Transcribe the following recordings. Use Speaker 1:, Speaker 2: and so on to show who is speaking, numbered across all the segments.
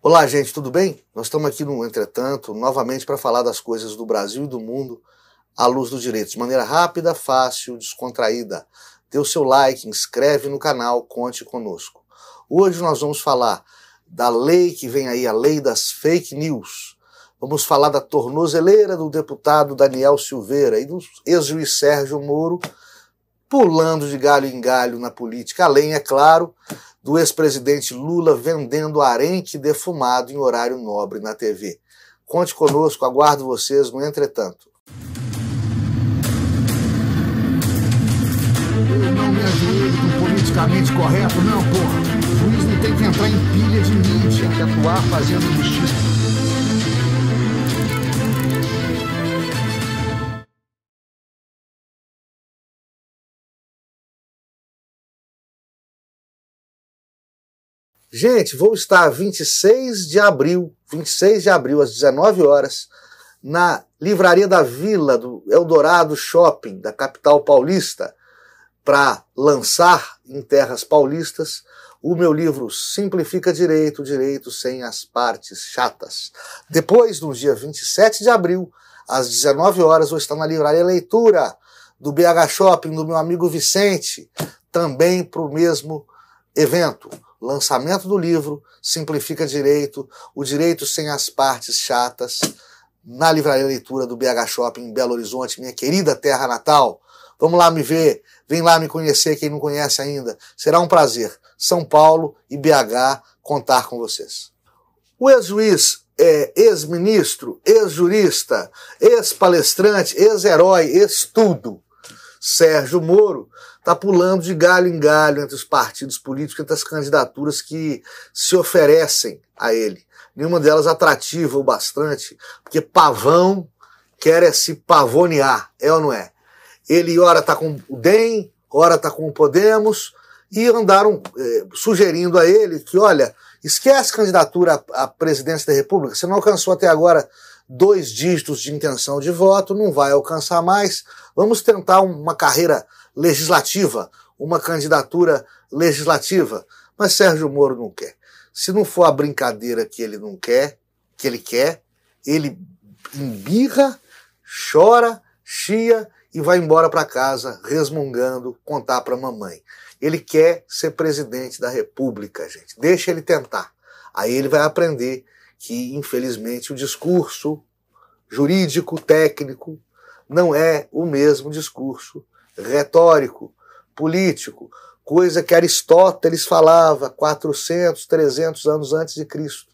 Speaker 1: Olá, gente, tudo bem? Nós estamos aqui no Entretanto, novamente para falar das coisas do Brasil e do mundo à luz do direito, de maneira rápida, fácil, descontraída. Dê o seu like, inscreve no canal, conte conosco. Hoje nós vamos falar da lei que vem aí, a lei das fake news. Vamos falar da tornozeleira do deputado Daniel Silveira e do ex-juiz Sérgio Moro pulando de galho em galho na política, além, é claro, do ex-presidente Lula vendendo arenque defumado em horário nobre na TV. Conte conosco, aguardo vocês no Entretanto.
Speaker 2: Eu não me ajoelho do politicamente correto, não, porra. O juiz não tem que entrar em pilha de mídia, tem que atuar fazendo justiça.
Speaker 1: Gente, vou estar 26 de abril, às 19 horas, na Livraria da Vila, do Eldorado Shopping, da capital paulista, para lançar em terras paulistas o meu livro Simplifica Direito, Direito sem as partes chatas. Depois, no dia 27 de abril, às 19 horas, vou estar na Livraria Leitura, do BH Shopping, do meu amigo Vicente, também para o mesmo evento. Lançamento do livro Simplifica Direito, o direito sem as partes chatas, na Livraria Leitura do BH Shopping em Belo Horizonte, minha querida terra natal. Vamos lá me ver, vem lá me conhecer, quem não conhece ainda. Será um prazer, São Paulo e BH, contar com vocês. O ex-juiz, ex-ministro, ex-jurista, ex-palestrante, ex-herói, ex-tudo, Sérgio Moro, está pulando de galho em galho entre os partidos políticos, entre as candidaturas que se oferecem a ele. Nenhuma delas atrativa o bastante, porque pavão quer se pavonear, é ou não é? Ele ora está com o DEM, ora está com o Podemos, e andaram sugerindo a ele que, olha, esquece candidatura à presidência da República, você não alcançou até agora 2 dígitos de intenção de voto, não vai alcançar mais, vamos tentar uma carreira legislativa, uma candidatura legislativa. Mas Sérgio Moro não quer. Se não for a brincadeira que ele não quer, que ele quer, ele embirra, chora, chia e vai embora para casa resmungando, contar para a mamãe. Ele quer ser presidente da República, gente. Deixa ele tentar. Aí ele vai aprender que, infelizmente, o discurso jurídico, técnico, não é o mesmo discurso retórico, político, coisa que Aristóteles falava 400, 300 anos antes de Cristo,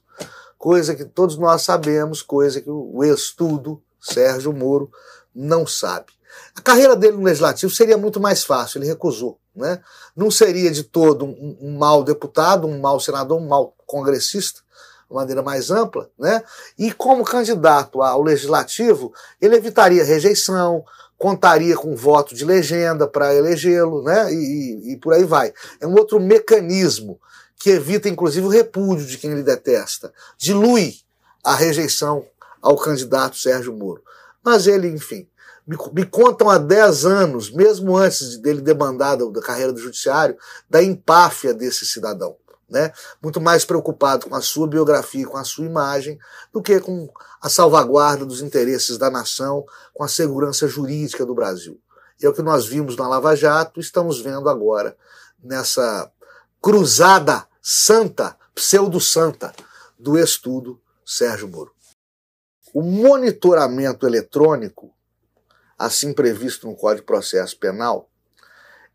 Speaker 1: coisa que todos nós sabemos, coisa que o ex-tudo, Sérgio Moro, não sabe. A carreira dele no Legislativo seria muito mais fácil, ele recusou, né? Não seria de todo um mau deputado, um mau senador, um mau congressista, de maneira mais ampla, né? E como candidato ao Legislativo, ele evitaria rejeição, contaria com voto de legenda para elegê-lo, né? E por aí vai. É um outro mecanismo que evita, inclusive, o repúdio de quem ele detesta. Dilui a rejeição ao candidato Sérgio Moro. Mas ele, enfim, me contam há 10 anos, mesmo antes dele debandar da carreira do judiciário, da empáfia desse cidadão, né? Muito mais preocupado com a sua biografia, com a sua imagem, do que com a salvaguarda dos interesses da nação, com a segurança jurídica do Brasil. E é o que nós vimos na Lava Jato, estamos vendo agora nessa cruzada santa, pseudo-santa, do ex-tudo Sérgio Moro. O monitoramento eletrônico, assim previsto no Código de Processo Penal,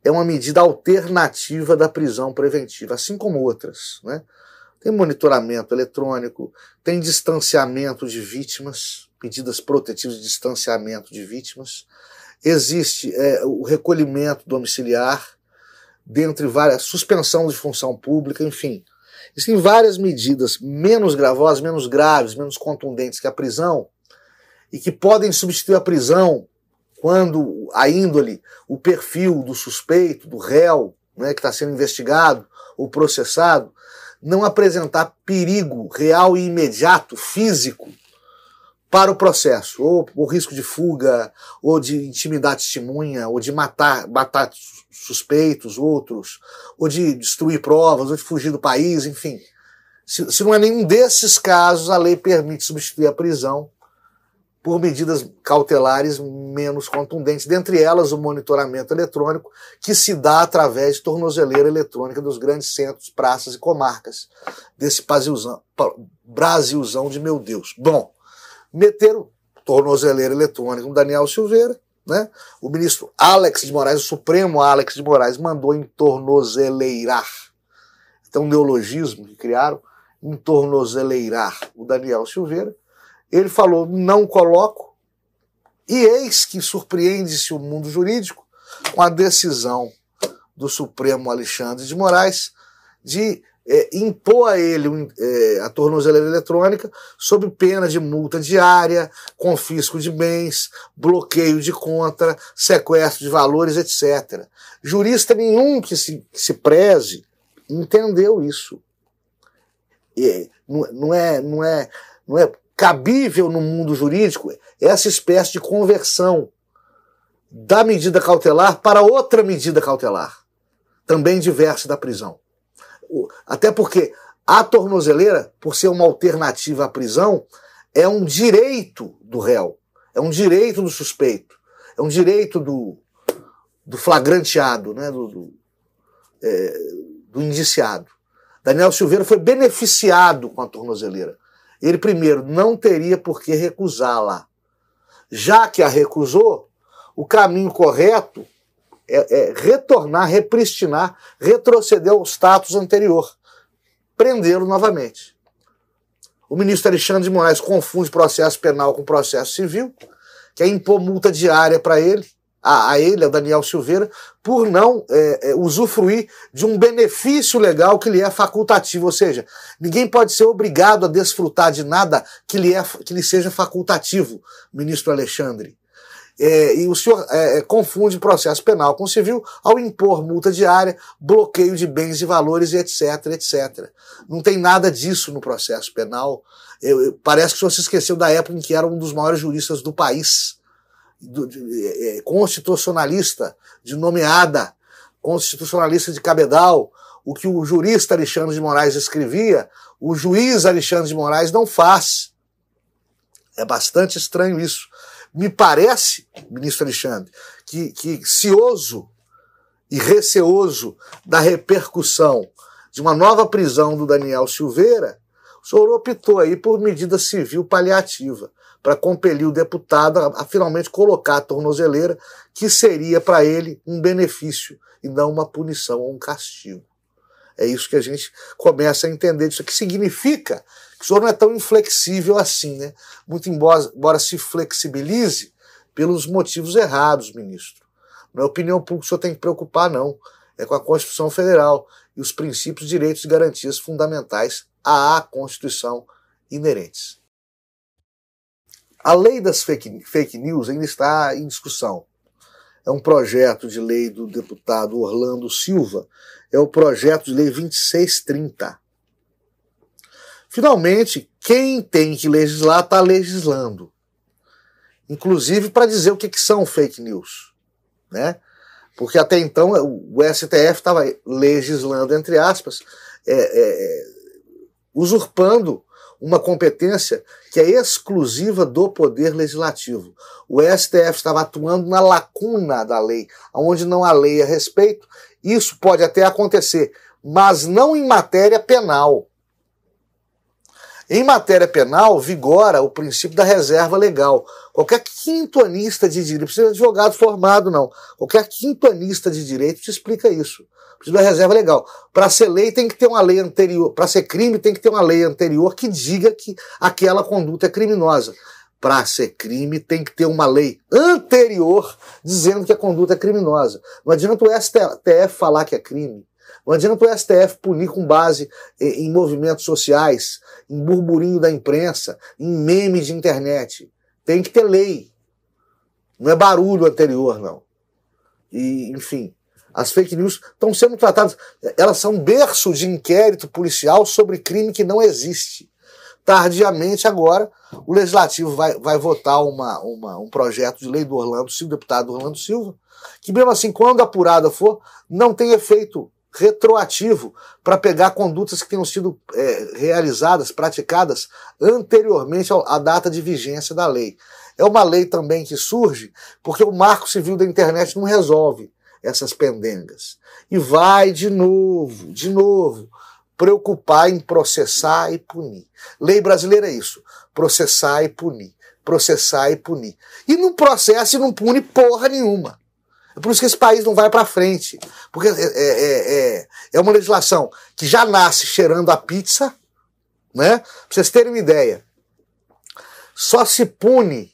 Speaker 1: é uma medida alternativa da prisão preventiva, assim como outras, né? Tem monitoramento eletrônico, tem distanciamento de vítimas, medidas protetivas de distanciamento de vítimas, existe o recolhimento domiciliar, dentre várias, suspensão de função pública, enfim. Existem várias medidas menos gravosas, menos graves, menos contundentes que a prisão, e que podem substituir a prisão quando a índole, o perfil do suspeito, do réu, né, que está sendo investigado ou processado, não apresentar perigo real e imediato, físico, para o processo, ou risco de fuga, ou de intimidar testemunha, ou de matar suspeitos, outros, ou de destruir provas, ou de fugir do país, enfim. Se não é nenhum desses casos, a lei permite substituir a prisão por medidas cautelares menos contundentes, dentre elas o monitoramento eletrônico, que se dá através de tornozeleira eletrônica dos grandes centros, praças e comarcas desse Brasilzão de meu Deus. Bom, meteram tornozeleira eletrônica no Daniel Silveira, né? O ministro Alex de Moraes, o Supremo Alex de Moraes, mandou entornozeleirar. Então, um neologismo que criaram, entornozeleirar o Daniel Silveira. Ele falou, não coloco, e eis que surpreende-se o mundo jurídico com a decisão do Supremo Alexandre de Moraes de impor a ele a tornozeleira eletrônica sob pena de multa diária, confisco de bens, bloqueio de conta, sequestro de valores, etc. Jurista nenhum que se preze entendeu isso. Não é cabível no mundo jurídico essa espécie de conversão da medida cautelar para outra medida cautelar, também diversa da prisão. Até porque a tornozeleira, por ser uma alternativa à prisão, é um direito do réu, é um direito do suspeito, é um direito do flagranteado, né, do indiciado. Daniel Silveira foi beneficiado com a tornozeleira. Ele, primeiro, não teria por que recusá-la. Já que a recusou, o caminho correto é retornar, repristinar, retroceder ao status anterior. Prendê-lo novamente. O ministro Alexandre de Moraes confunde processo penal com processo civil, quer impor multa diária para ele, ao Daniel Silveira, por não usufruir de um benefício legal que lhe é facultativo, ou seja, ninguém pode ser obrigado a desfrutar de nada que lhe seja facultativo, ministro Alexandre. E o senhor confunde processo penal com civil ao impor multa diária, bloqueio de bens e valores, etc, etc. Não tem nada disso no processo penal. Parece que o senhor se esqueceu da época em que era um dos maiores juristas do país, constitucionalista de nomeada, constitucionalista de cabedal. O que o jurista Alexandre de Moraes escrevia, o juiz Alexandre de Moraes não faz. É bastante estranho isso. Me parece, ministro Alexandre, que cioso e receoso da repercussão de uma nova prisão do Daniel Silveira, o senhor optou aí por medida civil paliativa, para compelir o deputado a finalmente colocar a tornozeleira, que seria para ele um benefício e não uma punição ou um castigo. É isso que a gente começa a entender disso, que significa que o senhor não é tão inflexível assim, né? Muito embora se flexibilize pelos motivos errados, ministro. Não é a opinião pública que o senhor tem que preocupar, não. É com a Constituição Federal e os princípios, direitos e garantias fundamentais à Constituição inerentes. A lei das fake news ainda está em discussão. É um projeto de lei do deputado Orlando Silva, é o projeto de lei 2630. Finalmente, quem tem que legislar está legislando. Inclusive para dizer o que são fake news, né? Porque até então o STF estava legislando, entre aspas, usurpando uma competência que é exclusiva do Poder Legislativo. O STF estava atuando na lacuna da lei, onde não há lei a respeito. Isso pode até acontecer, mas não em matéria penal. Em matéria penal, vigora o princípio da reserva legal. Qualquer quintoanista de direito, não precisa de advogado formado, não. Qualquer quintoanista de direito te explica isso. Precisa da reserva legal. Para ser lei tem que ter uma lei anterior. Para ser crime tem que ter uma lei anterior que diga que aquela conduta é criminosa. Para ser crime tem que ter uma lei anterior dizendo que a conduta é criminosa. Não adianta o STF falar que é crime. Não adianta o STF punir com base em movimentos sociais, em burburinho da imprensa, em meme de internet. Tem que ter lei. Não é barulho anterior, não. E, enfim, as fake news estão sendo tratadas, elas são berço de inquérito policial sobre crime que não existe. Tardiamente agora, o Legislativo vai votar um projeto de lei do deputado Orlando Silva, que mesmo assim, quando apurada for, não tem efeito retroativo para pegar condutas que tenham sido realizadas, praticadas anteriormente à data de vigência da lei. É uma lei também que surge porque o Marco Civil da Internet não resolve essas pendengas. E vai de novo, preocupar em processar e punir. Lei brasileira é isso, processar e punir, processar e punir. E não processa e não pune porra nenhuma. É por isso que esse país não vai para frente. Porque é uma legislação que já nasce cheirando a pizza, né? Pra vocês terem uma ideia, só se pune,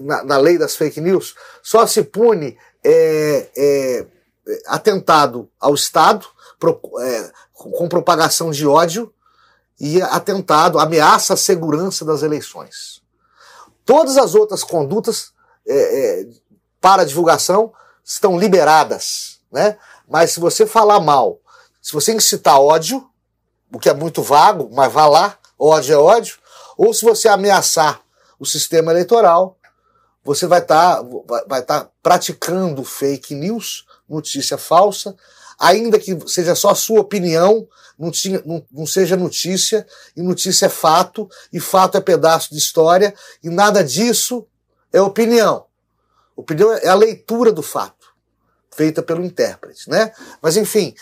Speaker 1: na lei das fake news, só se pune atentado ao Estado, com propagação de ódio, e atentado, ameaça à segurança das eleições. Todas as outras condutas para divulgação estão liberadas, né? Mas se você falar mal, se você incitar ódio, o que é muito vago, mas vá lá, ódio é ódio, ou se você ameaçar o sistema eleitoral, você vai estar praticando fake news, notícia falsa, ainda que seja só a sua opinião, não seja notícia, e notícia é fato, e fato é pedaço de história, e nada disso é opinião. Opinião é a leitura do fato, feita pelo intérprete, né? Mas, enfim,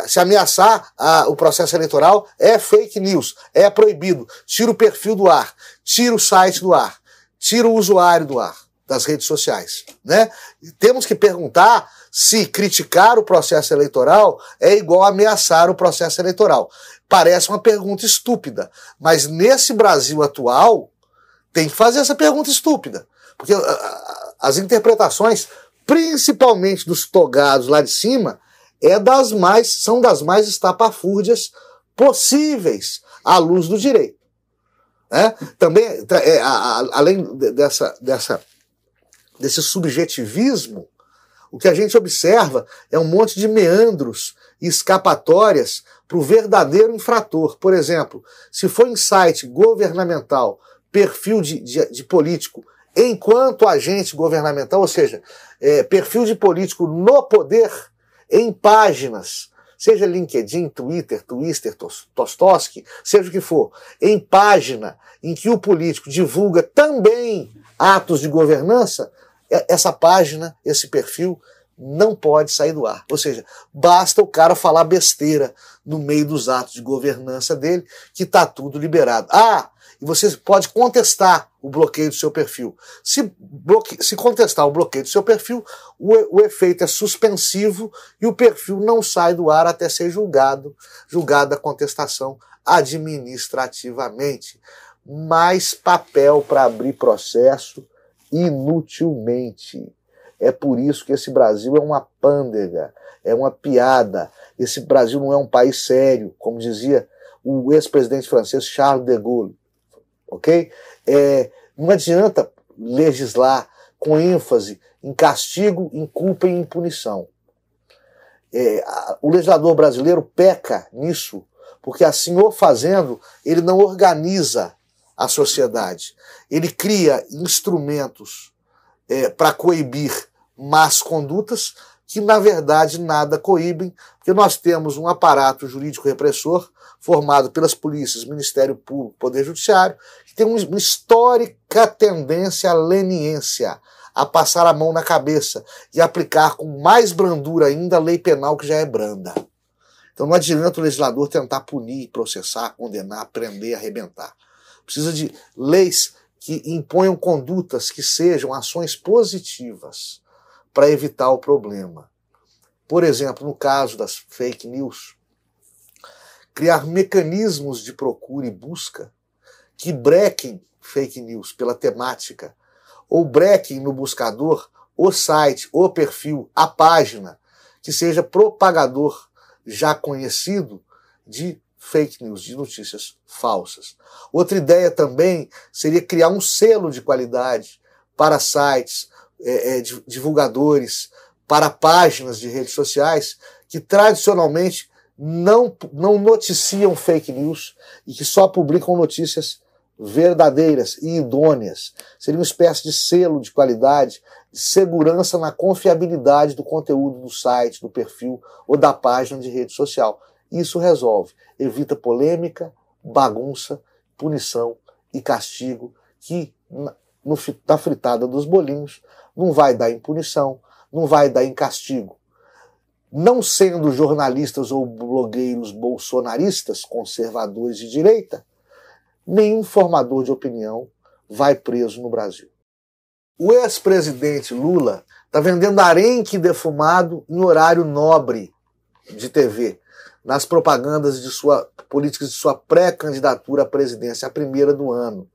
Speaker 1: se ameaçar o processo eleitoral é fake news, é proibido. Tira o perfil do ar, tira o site do ar, tira o usuário do ar, das redes sociais, né? E temos que perguntar se criticar o processo eleitoral é igual a ameaçar o processo eleitoral. Parece uma pergunta estúpida, mas nesse Brasil atual tem que fazer essa pergunta estúpida, porque as interpretações, principalmente dos togados lá de cima, são das mais estapafúrdias possíveis à luz do direito. Né? Também, além desse subjetivismo, o que a gente observa é um monte de meandros e escapatórias para o verdadeiro infrator. Por exemplo, se for em site governamental, perfil de político enquanto agente governamental, ou seja, perfil de político no poder, em páginas, seja LinkedIn, Twitter, Tostoski, seja o que for, em página em que o político divulga também atos de governança, essa página, esse perfil, não pode sair do ar. Ou seja, basta o cara falar besteira no meio dos atos de governança dele, que está tudo liberado. E você pode contestar o bloqueio do seu perfil. Se contestar o bloqueio do seu perfil, o efeito é suspensivo e o perfil não sai do ar até ser julgada a contestação administrativamente. Mais papel para abrir processo inutilmente. É por isso que esse Brasil é uma pândega, é uma piada. Esse Brasil não é um país sério, como dizia o ex-presidente francês Charles de Gaulle. Ok? Não adianta legislar com ênfase em castigo, em culpa e em punição. O legislador brasileiro peca nisso, porque assim o fazendo, ele não organiza a sociedade. Ele cria instrumentos para coibir más condutas que, na verdade, nada coíbem, porque nós temos um aparato jurídico repressor formado pelas polícias, Ministério Público, Poder Judiciário, que tem uma histórica tendência à leniência, a passar a mão na cabeça e aplicar com mais brandura ainda a lei penal que já é branda. Então não adianta o legislador tentar punir, processar, condenar, prender, arrebentar. Precisa de leis que imponham condutas que sejam ações positivas para evitar o problema. Por exemplo, no caso das fake news, criar mecanismos de procura e busca que brequem fake news pela temática, ou brequem no buscador o site, o perfil, a página, que seja propagador já conhecido de fake news, de notícias falsas. Outra ideia também seria criar um selo de qualidade para sites, divulgadores, para páginas de redes sociais que tradicionalmente não noticiam fake news e que só publicam notícias verdadeiras e idôneas. Seria uma espécie de selo de qualidade, de segurança na confiabilidade do conteúdo do site, do perfil ou da página de rede social. Isso resolve, evita polêmica, bagunça, punição e castigo, que na fritada dos bolinhos não vai dar em punição, não vai dar em castigo. Não sendo jornalistas ou blogueiros bolsonaristas, conservadores de direita, nenhum formador de opinião vai preso no Brasil. O ex-presidente Lula está vendendo arenque defumado em horário nobre de TV, nas propagandas de sua políticas de sua pré-candidatura à presidência, a primeira do ano.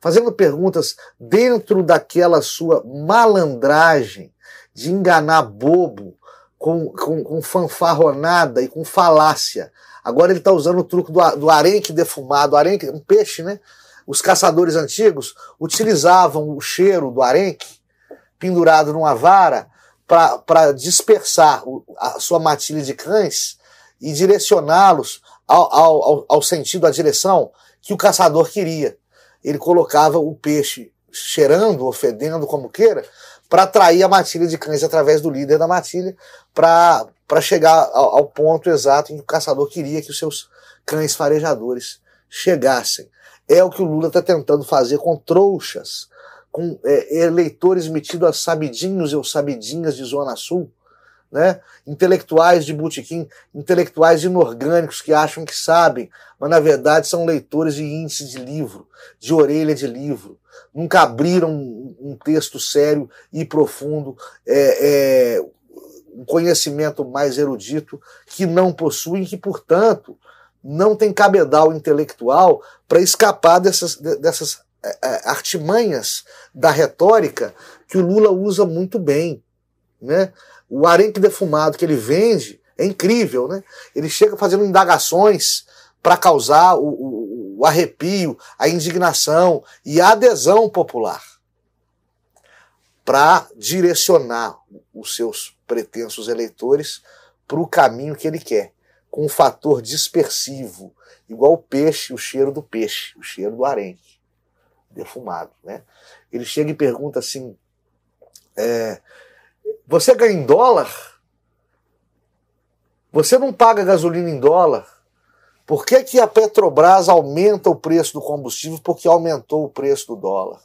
Speaker 1: Fazendo perguntas dentro daquela sua malandragem de enganar bobo com fanfarronada e com falácia. Agora ele está usando o truque do arenque defumado, arenque, um peixe, né? Os caçadores antigos utilizavam o cheiro do arenque pendurado numa vara para dispersar a sua matilha de cães e direcioná-los ao sentido, à direção que o caçador queria. Ele colocava o peixe cheirando ou fedendo, como queira, para atrair a matilha de cães através do líder da matilha, para chegar ao ponto exato em que o caçador queria que os seus cães farejadores chegassem. É o que o Lula está tentando fazer com trouxas, com eleitores metidos a sabidinhos ou sabidinhas de Zona Sul, né? Intelectuais de botequim, intelectuais inorgânicos que acham que sabem, mas na verdade são leitores de índice de livro, de orelha de livro. Nunca abriram um texto sério e profundo, um conhecimento mais erudito, que não possuem, que, portanto, não tem cabedal intelectual para escapar dessas artimanhas da retórica que o Lula usa muito bem, né? O arenque defumado que ele vende é incrível, né? Ele chega fazendo indagações para causar o arrepio, a indignação e a adesão popular, para direcionar os seus pretensos eleitores para o caminho que ele quer, com um fator dispersivo, igual o peixe, o cheiro do peixe, o cheiro do arenque defumado, né? Ele chega e pergunta assim: você ganha em dólar? Você não paga gasolina em dólar? Por que a Petrobras aumenta o preço do combustível? Porque aumentou o preço do dólar.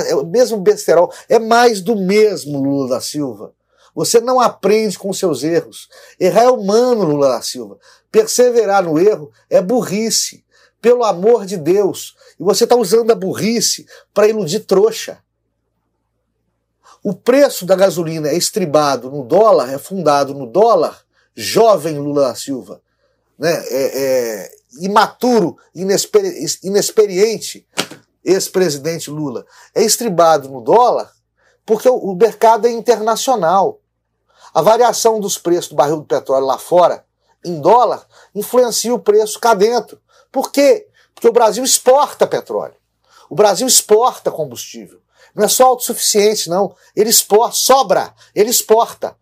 Speaker 1: É o mesmo besterol, é mais do mesmo, Lula da Silva. Você não aprende com seus erros. Errar é humano, Lula da Silva. Perseverar no erro é burrice. Pelo amor de Deus. E você está usando a burrice para iludir trouxa. O preço da gasolina é estribado no dólar, é fundado no dólar, jovem Lula da Silva, né? Imaturo, inexperiente ex-presidente Lula, é estribado no dólar porque o mercado é internacional. A variação dos preços do barril do petróleo lá fora, em dólar, influencia o preço cá dentro. Por quê? Porque o Brasil exporta petróleo. O Brasil exporta combustível. Não é só autossuficiente, não. Ele exporta, sobra, ele exporta.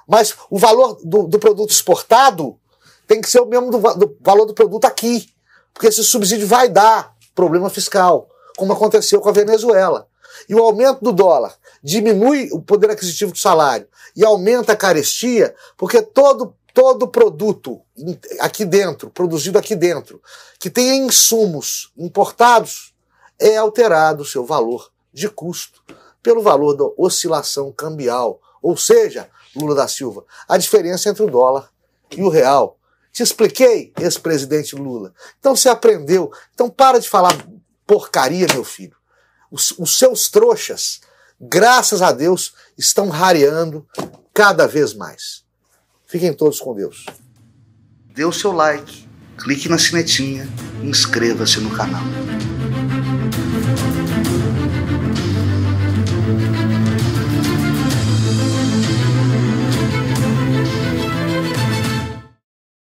Speaker 1: Mas o valor do produto exportado tem que ser o mesmo do valor do produto aqui. Porque esse subsídio vai dar problema fiscal, como aconteceu com a Venezuela. E o aumento do dólar diminui o poder aquisitivo do salário e aumenta a carestia, porque todo produto aqui dentro, produzido aqui dentro, que tenha insumos importados, é alterado o seu valor de custo pelo valor da oscilação cambial. Ou seja, Lula da Silva, a diferença entre o dólar e o real. Te expliquei, ex-presidente Lula. Então você aprendeu. Então para de falar porcaria, meu filho. Os seus trouxas, graças a Deus, estão rareando cada vez mais. Fiquem todos com Deus. Dê o seu like, clique na sinetinha e inscreva-se no canal.